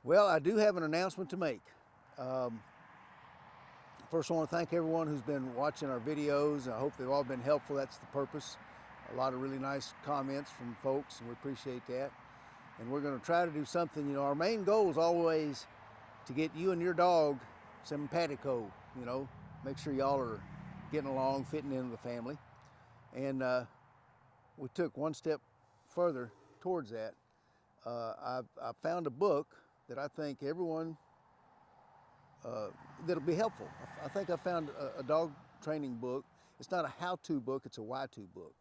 Well, I do have an announcement to make. Um, First, I want to thank everyone who's been watching our videos. I hope they've all been helpful. That's the purpose. A lot of really nice comments from folks, and we appreciate that. And we're going to try to do something. Our main goal is always to get you and your dog simpatico. Make sure y'all are getting along, fitting into the family. And we took one step further towards that. I found a book that I think everyone that'll be helpful. I think I found a dog training book. It's not a how-to book, it's a why-to book.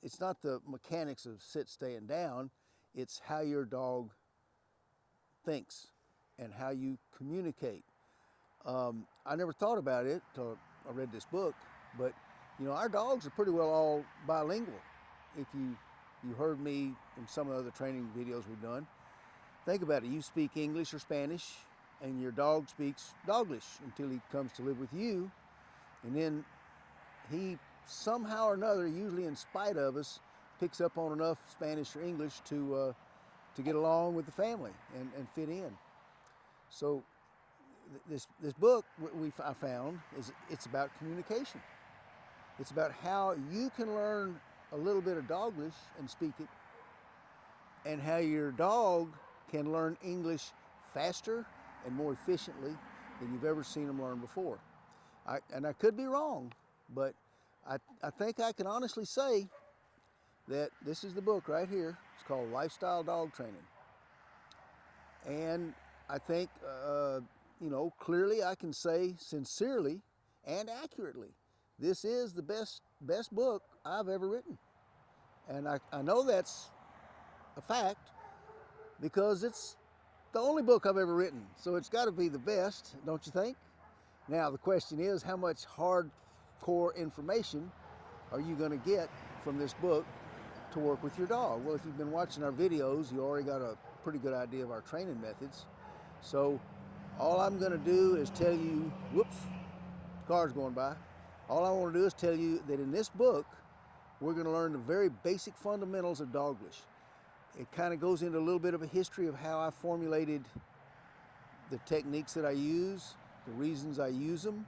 It's not the mechanics of sit, stay, and down. It's how your dog thinks and how you communicate. I never thought about it till I read this book, but our dogs are pretty well all bilingual. If you heard me in some of the other training videos we've done, think about it. You speak English or Spanish, and your dog speaks Doglish until he comes to live with you, and then he somehow or another, usually in spite of us, picks up on enough Spanish or English to get along with the family and fit in. So this book I found it's about communication. It's about how you can learn a little bit of Doglish and speak it, and how your dog can learn English faster and more efficiently than you've ever seen them learn before. I could be wrong, but I think I can honestly say that this is the book right here. It's called Lifestyle Dog Training. And I think, clearly I can say sincerely and accurately, this is the best book I've ever written. And I know that's a fact because it's the only book I've ever written. So it's got to be the best, don't you think? Now, the question is, how much hardcore information are you going to get from this book to work with your dog? Well, if you've been watching our videos, you already got a pretty good idea of our training methods. So all I'm going to do is tell you, whoops, car's going by. All I want to do is tell you that in this book, we're going to learn the very basic fundamentals of Doglish. It kind of goes into a little bit of a history of how I formulated the techniques that I use, the reasons I use them,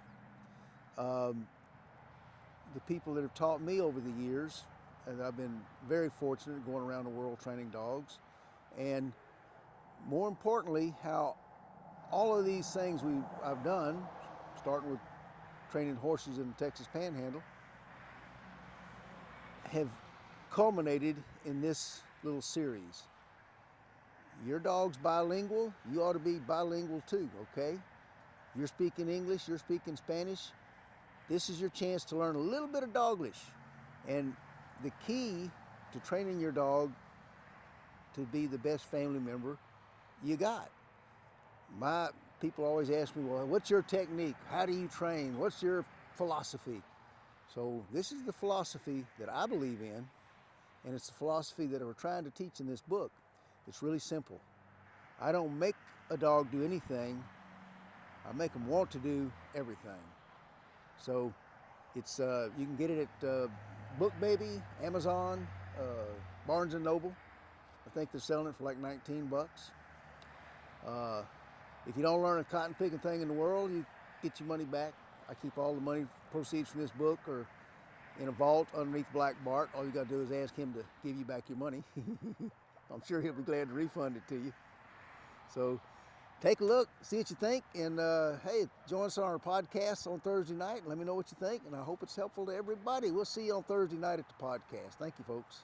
the people that have taught me over the years, and I've been very fortunate going around the world training dogs, and more importantly, how all of these things I've done, starting with training horses in the Texas Panhandle, have culminated in this little series. Your dog's bilingual, you ought to be bilingual too, okay? You're speaking English, you're speaking Spanish. This is your chance to learn a little bit of Doglish. And the key to training your dog to be the best family member you got. My people always ask me, well, what's your technique? How do you train? What's your philosophy? So this is the philosophy that I believe in, and it's the philosophy that we're trying to teach in this book. It's really simple. I don't make a dog do anything. I make them want to do everything. So it's you can get it at BookBaby, Amazon, Barnes & Noble. I think they're selling it for like 19 bucks. If you don't learn a cotton picking thing in the world, you get your money back. I keep all the money proceeds from this book or in a vault underneath Black Bart. All you got to do is ask him to give you back your money. I'm sure he'll be glad to refund it to you. So take a look, see what you think, and hey, join us on our podcast on Thursday night. Let me know what you think, and I hope it's helpful to everybody. We'll see you on Thursday night at the podcast. Thank you, folks.